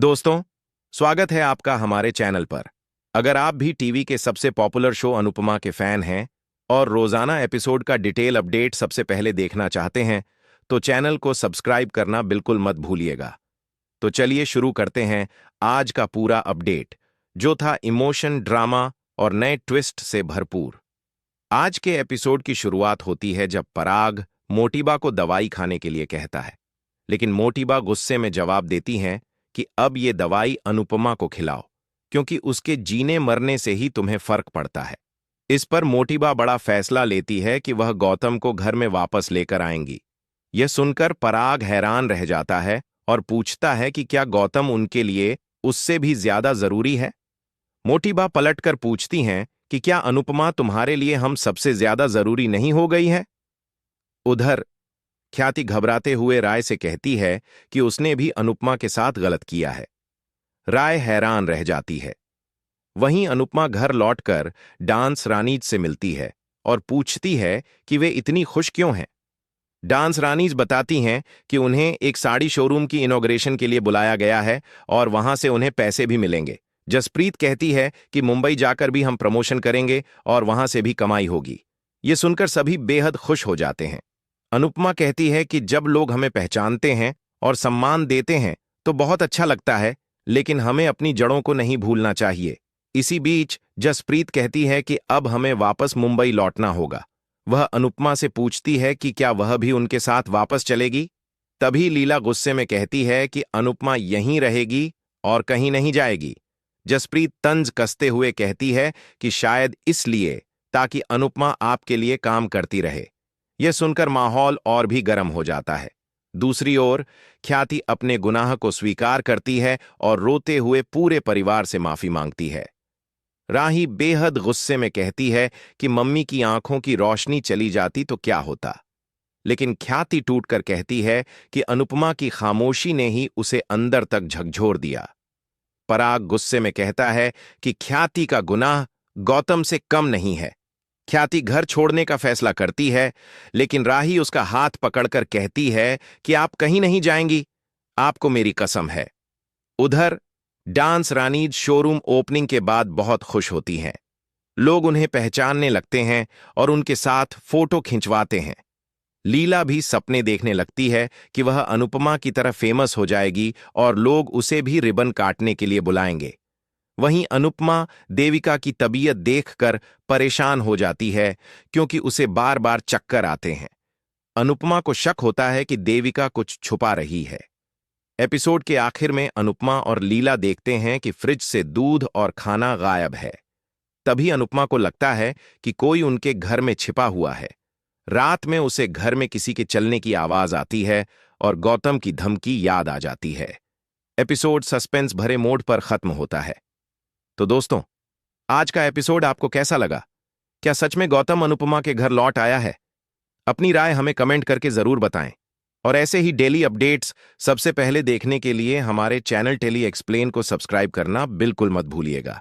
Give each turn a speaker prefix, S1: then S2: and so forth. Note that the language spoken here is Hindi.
S1: दोस्तों, स्वागत है आपका हमारे चैनल पर। अगर आप भी टीवी के सबसे पॉपुलर शो अनुपमा के फैन हैं और रोजाना एपिसोड का डिटेल अपडेट सबसे पहले देखना चाहते हैं, तो चैनल को सब्सक्राइब करना बिल्कुल मत भूलिएगा। तो चलिए शुरू करते हैं आज का पूरा अपडेट, जो था इमोशन, ड्रामा और नए ट्विस्ट से भरपूर। आज के एपिसोड की शुरुआत होती है जब पराग मोटिबा को दवाई खाने के लिए कहता है, लेकिन मोटिबा गुस्से में जवाब देती हैं कि अब ये दवाई अनुपमा को खिलाओ, क्योंकि उसके जीने मरने से ही तुम्हें फर्क पड़ता है। इस पर मोटिबा बड़ा फैसला लेती है कि वह गौतम को घर में वापस लेकर आएंगी। यह सुनकर पराग हैरान रह जाता है और पूछता है कि क्या गौतम उनके लिए उससे भी ज्यादा जरूरी है। मोटिबा पलटकर पूछती हैं कि क्या अनुपमा तुम्हारे लिए हम सबसे ज्यादा जरूरी नहीं हो गई है। उधर ख्याति घबराते हुए राय से कहती है कि उसने भी अनुपमा के साथ गलत किया है। राय हैरान रह जाती है। वहीं अनुपमा घर लौटकर डांस रानीज से मिलती है और पूछती है कि वे इतनी खुश क्यों हैं। डांस रानीज बताती हैं कि उन्हें एक साड़ी शोरूम की इनॉग्रेशन के लिए बुलाया गया है और वहां से उन्हें पैसे भी मिलेंगे। जसप्रीत कहती है कि मुंबई जाकर भी हम प्रमोशन करेंगे और वहां से भी कमाई होगी। ये सुनकर सभी बेहद खुश हो जाते हैं। अनुपमा कहती है कि जब लोग हमें पहचानते हैं और सम्मान देते हैं तो बहुत अच्छा लगता है, लेकिन हमें अपनी जड़ों को नहीं भूलना चाहिए। इसी बीच जसप्रीत कहती है कि अब हमें वापस मुंबई लौटना होगा। वह अनुपमा से पूछती है कि क्या वह भी उनके साथ वापस चलेगी। तभी लीला गुस्से में कहती है कि अनुपमा यहीं रहेगी और कहीं नहीं जाएगी। जसप्रीत तंज कसते हुए कहती है कि शायद इसलिए ताकि अनुपमा आपके लिए काम करती रहे। यह सुनकर माहौल और भी गर्म हो जाता है। दूसरी ओर ख्याति अपने गुनाह को स्वीकार करती है और रोते हुए पूरे परिवार से माफी मांगती है। राही बेहद गुस्से में कहती है कि मम्मी की आंखों की रोशनी चली जाती तो क्या होता, लेकिन ख्याति टूटकर कहती है कि अनुपमा की खामोशी ने ही उसे अंदर तक झकझोर दिया। पराग गुस्से में कहता है कि ख्याति का गुनाह गौतम से कम नहीं है। ख्याति घर छोड़ने का फैसला करती है, लेकिन राही उसका हाथ पकड़कर कहती है कि आप कहीं नहीं जाएंगी, आपको मेरी कसम है। उधर डांस रानीज शोरूम ओपनिंग के बाद बहुत खुश होती हैं। लोग उन्हें पहचानने लगते हैं और उनके साथ फोटो खिंचवाते हैं। लीला भी सपने देखने लगती है कि वह अनुपमा की तरह फेमस हो जाएगी और लोग उसे भी रिबन काटने के लिए बुलाएंगे। वहीं अनुपमा देविका की तबीयत देखकर परेशान हो जाती है, क्योंकि उसे बार बार चक्कर आते हैं। अनुपमा को शक होता है कि देविका कुछ छुपा रही है। एपिसोड के आखिर में अनुपमा और लीला देखते हैं कि फ्रिज से दूध और खाना गायब है। तभी अनुपमा को लगता है कि कोई उनके घर में छिपा हुआ है। रात में उसे घर में किसी के चलने की आवाज आती है और गौतम की धमकी याद आ जाती है। एपिसोड सस्पेंस भरे मोड पर खत्म होता है। तो दोस्तों, आज का एपिसोड आपको कैसा लगा? क्या सच में गौतम अनुपमा के घर लौट आया है? अपनी राय हमें कमेंट करके जरूर बताएं। और ऐसे ही डेली अपडेट्स सबसे पहले देखने के लिए हमारे चैनल टेली एक्सप्लेन को सब्सक्राइब करना बिल्कुल मत भूलिएगा।